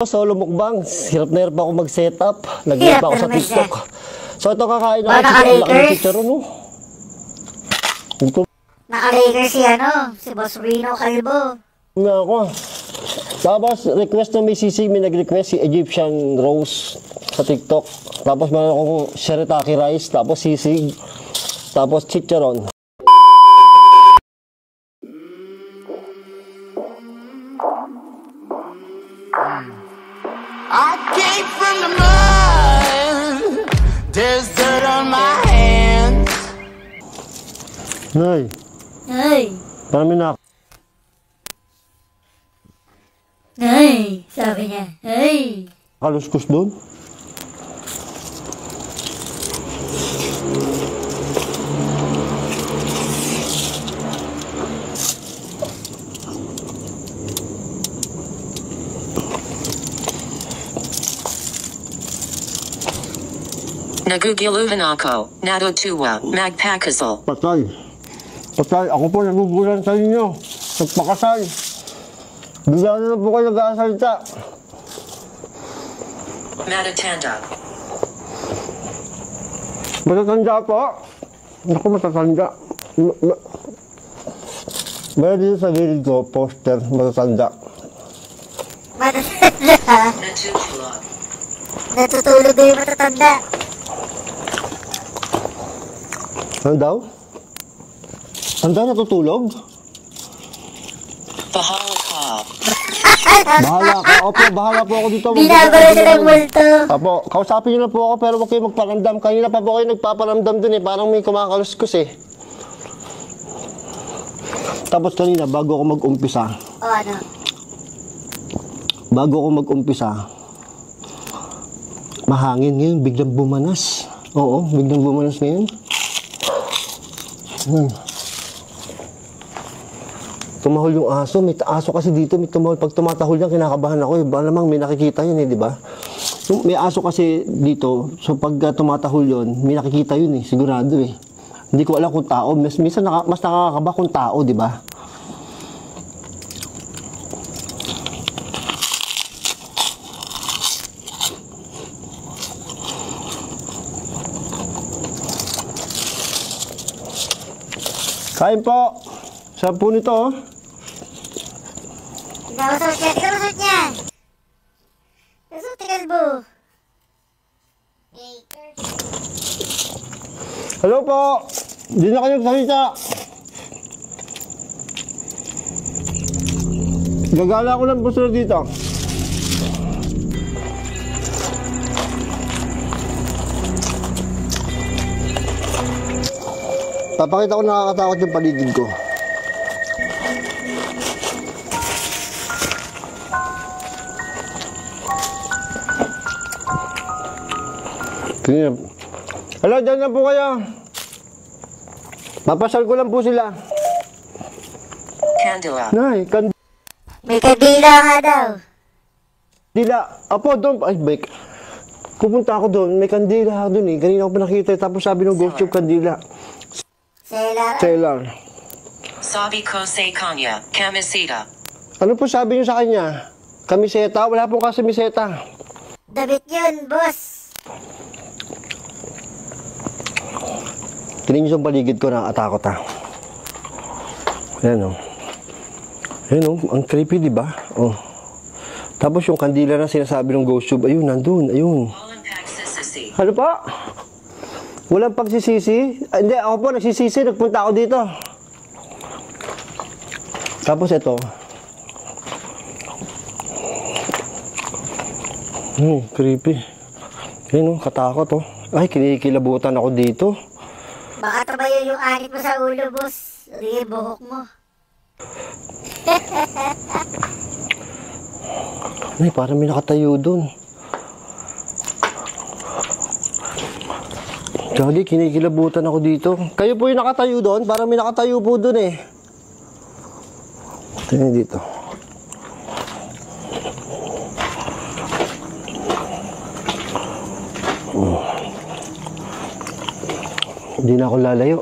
Solo mukbang, hirap na hirap ako mag-setup. Lagyan pa ako sa TikTok. So ito kakain na ako chicharon, no? Naka-Lakers si Boss Rino Calvo. Nga ako. Tapos request na may sisig, may nag-request si Egyptian Rose sa TikTok. Tapos meron akong shirataki rice, tapos sisig, tapos chicharon. I came from the mud. There's dirt on my hands. Nay. Nay. Parang na. Nay. Sabi niya. Nay. Kaluskus doon. Nagugiluhan ako, natutuwa, magpakasal. Patay. Patay. Ako po nagugulan sa inyo. Nagpakasal. Bigla na po kayo nag-aasalita. Matatanda. Matatanda po? Naku, matatanda. Meron dito sa gilid ko, poster, matatanda. Matatanda. Natutulog. Natutulog na yung matatanda. Ano daw? Ano daw natutulog? Bahala ka. Bahala ka. Opo, bahala po ako dito. Binabara siya ng multo. Opo, kausapin niyo na po ako pero huwag kayo magparamdam. Kanina pa po kayo nagpaparamdam dun eh. Parang may kumakaluskus eh. Tapos kanina, bago ako mag-umpisa. O ano? Bago ako mag-umpisa, mahangin ngayon, biglang bumanas. Oo, biglang bumanas ngayon. Tumahol yung aso. May aso kasi dito. May tumahol. Pag tumatahol yan, kinakabahan ako. Ba namang may nakikita yun eh, di ba? May aso kasi dito. So pag tumatahol yun, may nakikita yun eh. Sigurado eh. Hindi ko alam kung tao. Minsan mas nakakaba kung tao, di ba? Kain po. Saan po nito, oh? Ikaw masot niya. Masot ni Calvo. Hello po. Hindi na kayo nagsalita. Gagala ko ng puso dito. Papakita ko nakakatakot yung paligid ko. Tingnan. Hala, dyan na po kayo. Mapasal ko lang po sila. Candela. Nay, May kandila nga daw. kandila. Apo, doon. Ay, bike. Pupunta ako doon. May kandila doon eh. Kanina ko pa nakita. Tapos sabi ng Ghost Tube, kandila. Seller. Sabi ko sa kanya, kamisita. Ano po sabi niyo sa kanya? Kamiseta? Wala pong kamiseta. Damit yun, boss. Tingnan niyo sa paligid ko, nakakatakot ha. Ayan o. Ayan o, ang creepy diba? Oh. Tapos yung kandila na sinasabi ng Ghost Tube, ayun, nandun, ayun. Ano pa? Walang pagsisisi? Hindi, ako po nagsisisi, nagpunta ako dito. Tapos ito. Creepy. Ayun o, katakot o. Ay, kinikilabutan ako dito. Baka tumayo yung anit mo sa ulo, boss. Hindi buhok mo. Ay, parang may nakatayo dun. Gagi, kinikilabutan ako dito. Kayo po yung nakatayo doon? Parang may nakatayo po doon eh. Tingnan dito. Hindi na ako lalayo.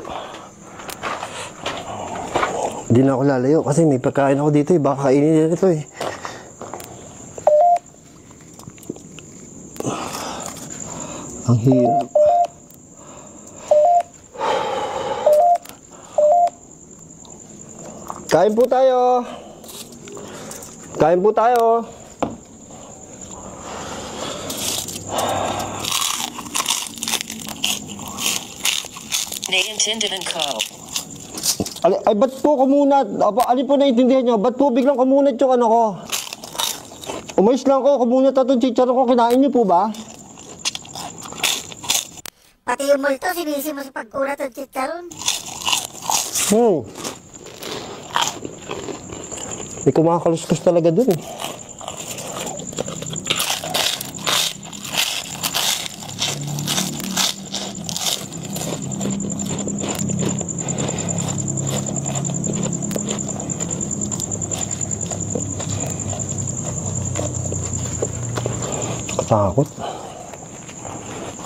Hindi na ako lalayo kasi may pagkain ako dito eh. Baka kainin nila ito eh. Ang hirap. Kain po tayo. Kain po tayo. Naiintindihan ko. Ay, ba't po kumunat? Alin po naiintindihan nyo? Ba't po biglang kumunat yung ano ko? Umayos lang ko, kumunat na itong chicharon ko. Kinain nyo po ba? Pati yung multo, sinisi mo sa pagkulat ng chicharon. May kumakaluskus talaga dun eh. Takot.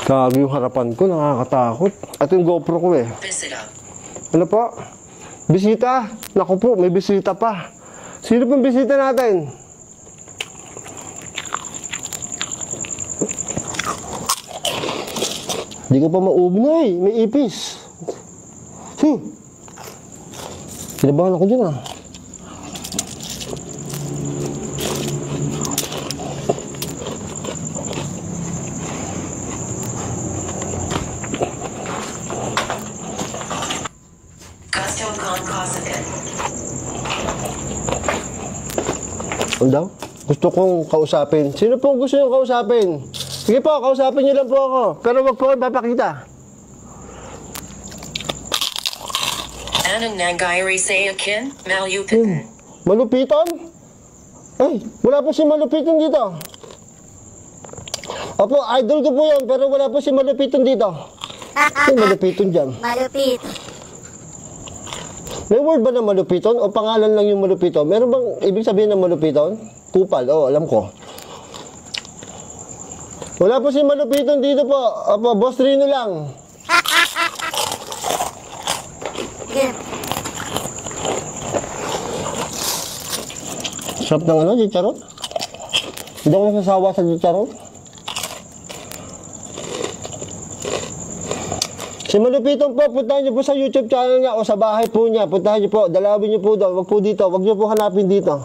Grabe yung harapan ko, nakakatakot. At yung GoPro ko eh. Bisita. Ano po? Bisita? Naku po, may bisita pa. Sino pong bisita natin? Hindi ko pa maubnoy, may ipis. Kinabahan ako dyan ah. Custom con Cosican. Ano daw? Gusto kong kausapin. Sino po gusto yung kausapin? Sige po, kausapin niyo lang po ako. Pero wag po akong papakita. Anong nangyari sa akin? Malupitan. Malupiton? Ay, wala po si Malupiton dito. Opo, idol ko po yan, pero wala po si Malupiton dito. Si Malupiton dyan. Malupit. May word ba na Malupiton o pangalan lang yung Malupiton? Meron bang ibig sabihin ng Malupiton? Kupal, alam ko. Wala po si Malupiton dito po. Opo, Boss Rino lang. Yan. Sarap ng ano, chicharon? Hindi ako nasasawa sa chicharon. Si Malupiton po, puntahan niyo po sa YouTube channel niya o sa bahay po niya. Puntahan niyo po, dalawin niyo po doon. Wag po dito, wag niyo po hanapin dito.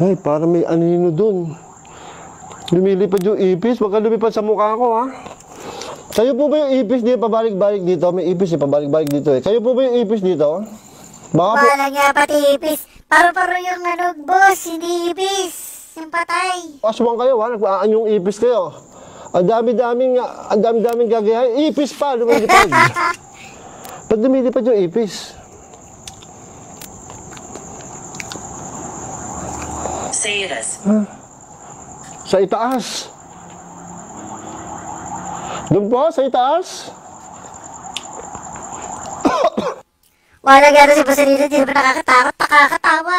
Ay, parang may anino doon. Lumilipad yung ipis. Wag ka lumipad sa mukha ko, ha? Sa'yo po ba yung ipis dito? Pabalik-balik dito. May ipis eh, pabalik-balik dito eh. Sa'yo po ba yung ipis dito? Baka po... Wala nga pati ipis. Paro-paro yung ano, boss, hindi ipis. Yung patay. Aswang kayo, ha? Nagpaan yung ipis kayo. Ang dami-daming gagayahin. Ipis pa, lumilipad. Ba't lumilipad yung ipis? Say it as. Sa itaas. Doon po, sa itaas. Wala gano'n si Boss Rino, hindi naman nakakatakot. Nakakatawa.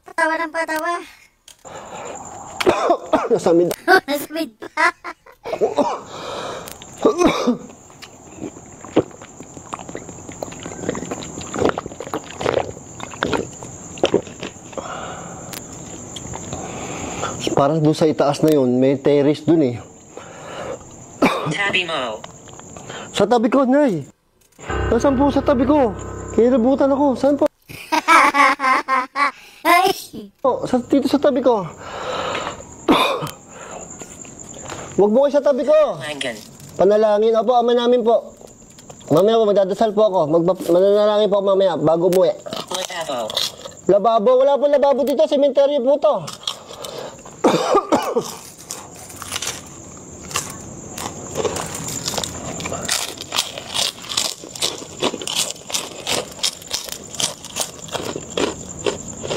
Patawa ng patawa. Nasamid. Nasamid pa. Parang doon sa itaas na yun, may terrace doon eh. Tabi mo. Sa tabi ko, Nay. Nasaan po sa tabi ko? Kinilabutan ako. Saan po? Ay! Dito sa tabi ko. Huwag mo kayo sa tabi ko. Langan. Panalangin. Opo, ama namin po. Mamaya po, magdadasal po ako. Mananalangin po ako mamaya, bago umuwi. Lababo. Lababo? Wala po lababo dito. Sementeryo po to.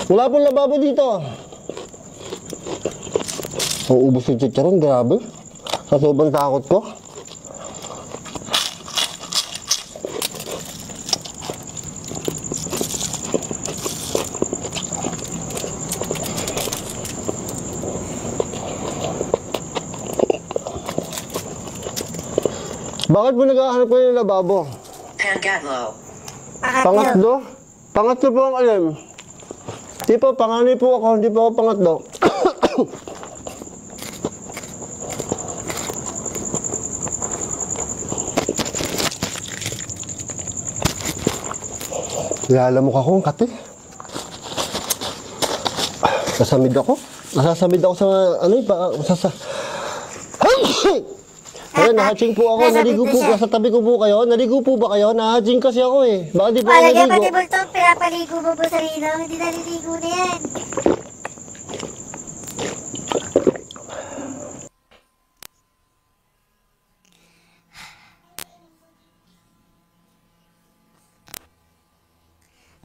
Wala pong lababo dito. Ang ubos yung chicharon, grabe. Sa sobrang takot ko. Bakit mo naghahanap kayo ng lababo? Pangatlo. Pangatlo? Pangatlo po ang alam. Hindi po, panganay po ako, hindi po ako pangatlo. Lalamok akong kate. Nasamid ako. Nasasamid ako sa ano Ayun, nahaching po ako. Naligo po. Nasa tabi ko po kayo. Naligo po ba kayo? Nahaching kasi ako eh. Baka di po ako Malagyan pati naligo. bultong, pinapaligo mo po sa rino. Hindi naliligo na yan.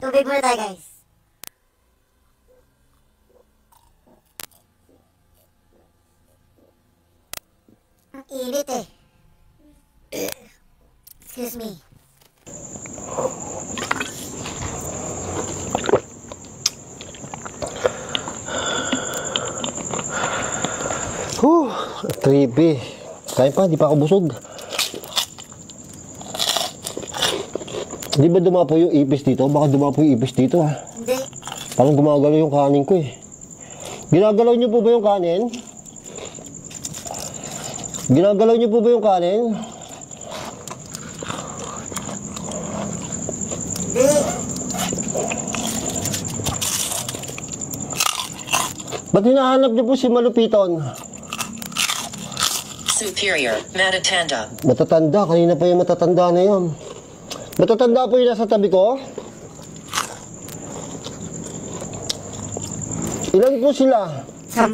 Tubig muna tayo, guys. Ang init eh. Excuse me. Trippy. Kaya pa, di pa ako busog. Di ba dumapo yung ipis dito? Baka dumapo yung ipis dito ha. Hindi. Parang gumagalaw yung kanin ko eh. Ginagalaw niyo po ba yung kanin? Ginagalaw niyo po ba yung kanin? Hindi. Ba't hinahanap niyo po si Malupiton? Superior, Matatanda. Matatanda, kanina pa yung matatanda na yun. Matatanda po yung nasa tabi ko. Ilan po sila? 10.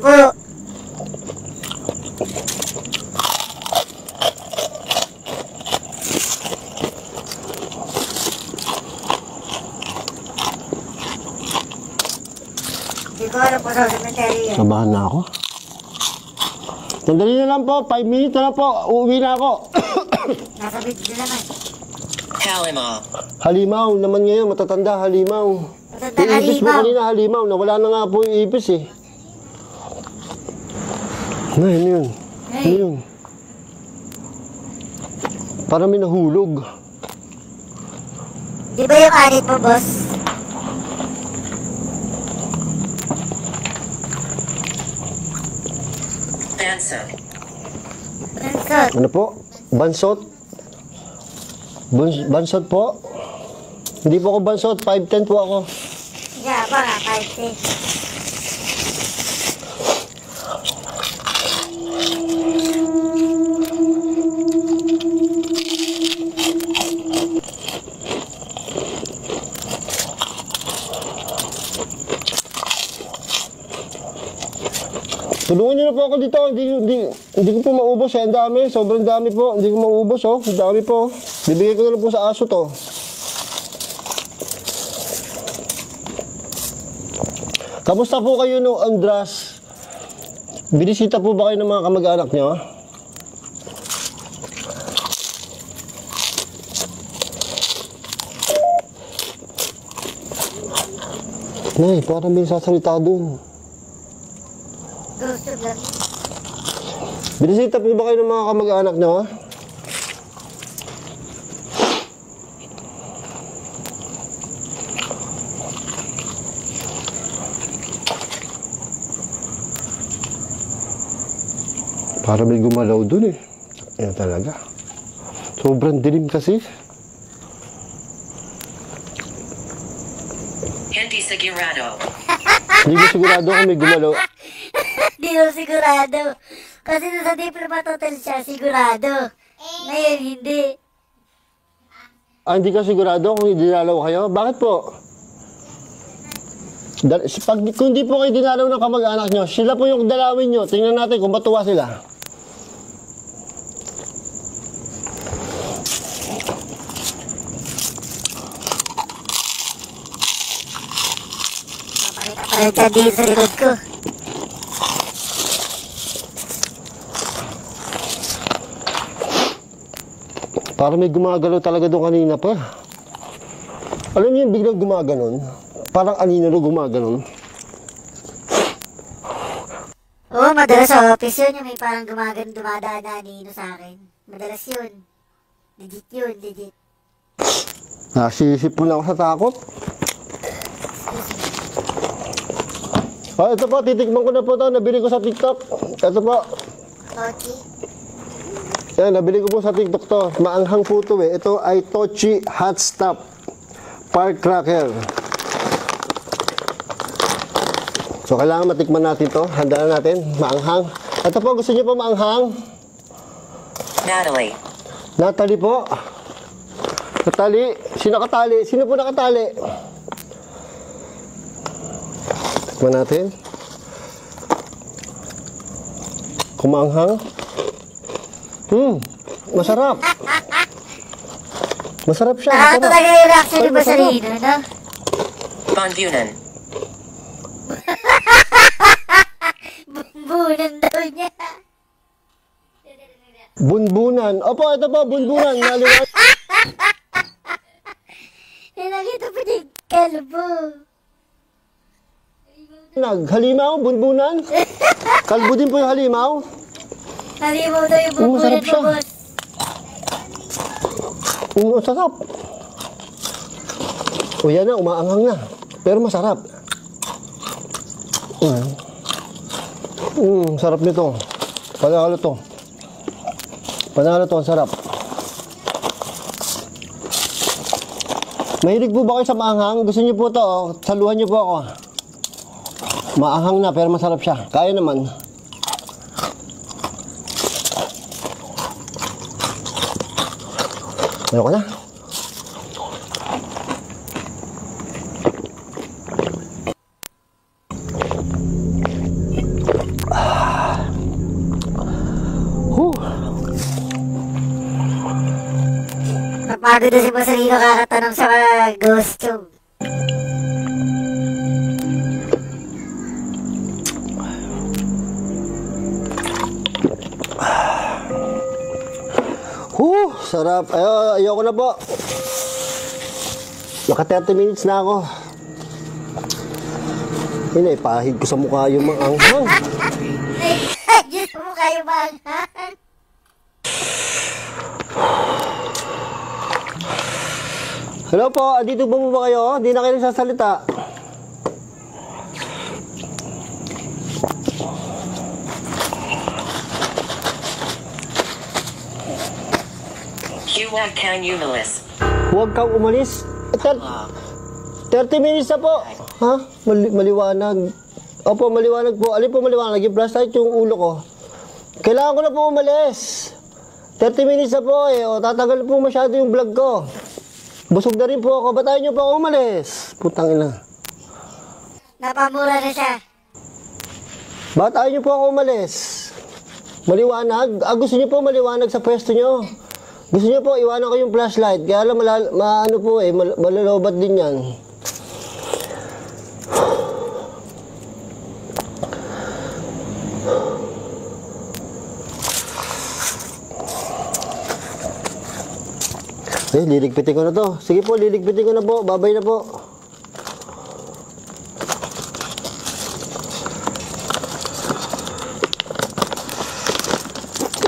Hindi ko alam po sa cemetery yan. Nabahan na ako. Sandali na lang po, 5 minutes na lang po, uuwi na ako. Nasa video naman. Halimaw. Halimaw naman ngayon, matatanda, halimaw. Matanda Yung ipis mo halimaw. kanina, halimaw, nawala na nga po yung ipis eh. Ano yun? Ano yun? Parang may nahulog. Di ba yung anit mo, boss? Benson. Bansot. Ano po? Bansot? Bansot po? Hindi po ako bansot, 5'10" po ako. Yeah, baka 5'10". Tulungan niyo na po ako dito, hindi ko po maubos eh, ang dami, sobrang dami po, hindi ko maubos oh, ang dami po. Bibigay ko na lang po sa aso to. Kamusta po kayo no, Andras? Binisita po ba kayo ng mga kamag-anak niyo? Nay, parang may sasalita dun. Gusto lang. Binisita po ba kayo ng mga kamag-anak niyo? Para may gumalaw dun eh. Ayan talaga. Sobrang dilim kasi. Hindi sigurado. Hindi ko sigurado kung may gumalaw. Di ko sigurado. Kasi nasa Diplomat Hotel siya, sigurado. Ngayon, hindi. Hindi ka sigurado kung dinalaw kayo? Bakit po? Kung di po kayo dinalaw ng kamag-anak nyo, sila po yung dalawin nyo. Tingnan natin kung matuwa sila. Parang siya dito sa likod ko. Para may gumagalaw talaga doon kanina pa. Alam niyo yung biglang gumaganon? Parang anino gumaganon. Oo, madalas sa office yun. Yung may parang dumadaan na anino sa akin. Madalas yun. Legit yun, legit. Nasisip po na ako sa takot. Ito po, titikman ko na po ito. Nabili ko sa TikTok. Ito po. Tochi. Yan, nabili ko po sa TikTok to. Maanghang po ito eh. Ito ay Tochi Hot Stop Firecracker. So, kailangan matikman natin to. Handaan natin. Maanghang. Ito po, gusto niyo po maanghang? Natalie. Natalie po. Natalie. Sino nakatali? Sino po nakatali? Tikman natin. Kumanghang. Masarap. Masarap siya. Ah, Masarap. talaga yung reaction ni Ay, masarap. Bossarino, no? Bonbunan. Bumbunan daw niya. Bunbunan. Opo, ito po, bunbunan. Naliwan. Nakita pa ni Kalbo. Halimaw, bunbunan. Kalbo din po yung halimaw. Halimaw daw yung bumbunan masarap mo, siya. boss. Ang sarap. O yan na, umaanghang na. Pero masarap. Sarap nito. Panalo to. Panalo to, ang sarap. Mahilig po ba kayo sa maanghang? Gusto niyo po to, oh. Saluhan niyo po ako. Maanghang na, pero masarap siya. Kaya naman. Ayoko na. Napagod na si Bossarino kakatanong sa mga ghost tube. Sarap. Ayoko na po. Naka 30 minutes na ako. Pahid ko sa mukha yung mga anghang. Diyos mo kayo maanghang. Hello po, andito po ba kayo? Hindi na kayo nagsasalita. Huwag kang umalis. Huwag kang umalis. 30 minutes na po. Ha? Maliwanag. Opo, maliwanag po. Alin po maliwanag? Yung flashlight yung ulo ko. Kailangan ko na po umalis. 30 minutes na po eh. O, tatagal po masyado yung vlog ko. Busog na rin po ako. Ba't ayaw niyo po ako umalis? Putang ina. Napamura na siya. Ba't ayaw niyo po ako umalis? Maliwanag? Gusto niyo po maliwanag sa pwesto niyo? Gusto niyo po iwanan ko yung flashlight? Kaya lang ano po eh, malalobat din yan. Liligpitin ko na to. Sige po, liligpitin ko na po. Babay na po.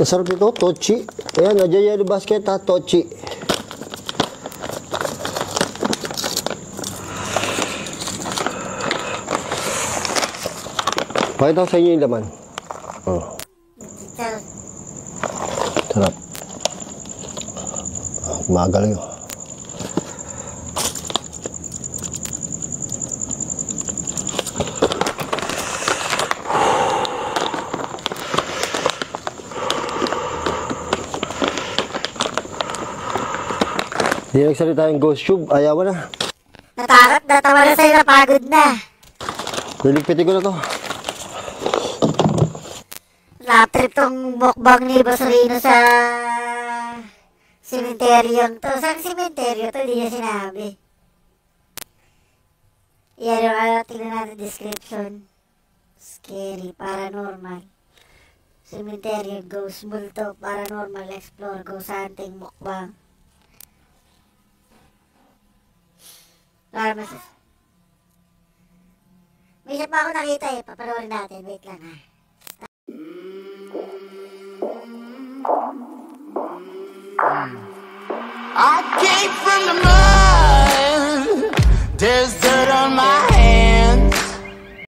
Ang sarap nito, Tochi. Ayan, nadya yellow basket ha, Tochi. Pakita ko sa inyo yung laman. Sarap. Magaling yun. Hindi nagsalita yung ghost tube. Ayaw na. Natakot, natawa na sa'yo, napagod na. Liligpitin ko na to. Lap trip tong mukbang ni Bossarino sa sementeryong to. Saan sementeryo to? Hindi niya sinabi. Yan yung tingnan natin description. Scary, paranormal. Sementeryo, ghost multo, paranormal, explore, ghost hunting, mukbang. May isa pa ako nakita eh. Papanoorin natin. Wait lang ha. I came from the mud. There's dirt on my